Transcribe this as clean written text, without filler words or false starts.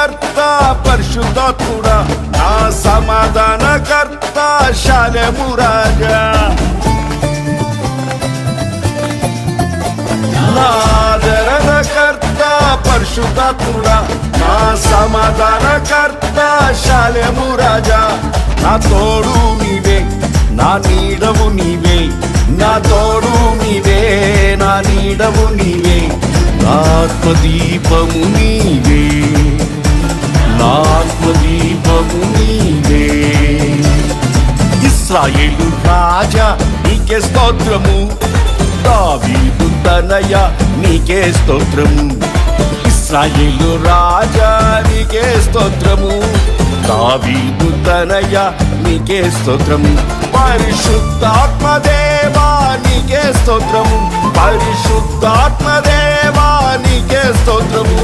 కర్త పరిశుద్ధాత్ముడా నా సమాధాన కర్త శాలెము రాజా నా ఆదరణ కర్త పరిశుద్ధాత్ముడా నా సమాధాన కర్త శాలెము రాజా నా తోడు నీవే నా నీడవు నీవే నా తోడు నీవే నా నీడవు నీవే నా ఆత్మదీపము నీవే నా ఆత్మదీపము నీవే ఇశ్రాయేలు రాజా నీకే స్తోత్రము దావీదు తనయ నీకే స్తోత్రము ఇశ్రాయేలు రాజా నీకే స్తోత్రము దావీదు తనయ నీకే స్తోత్రము పరిశుద్ధాత్మదేవా నీకే స్తోత్రము పరిశుద్ధాత్మదేవా నీకే స్తోత్రము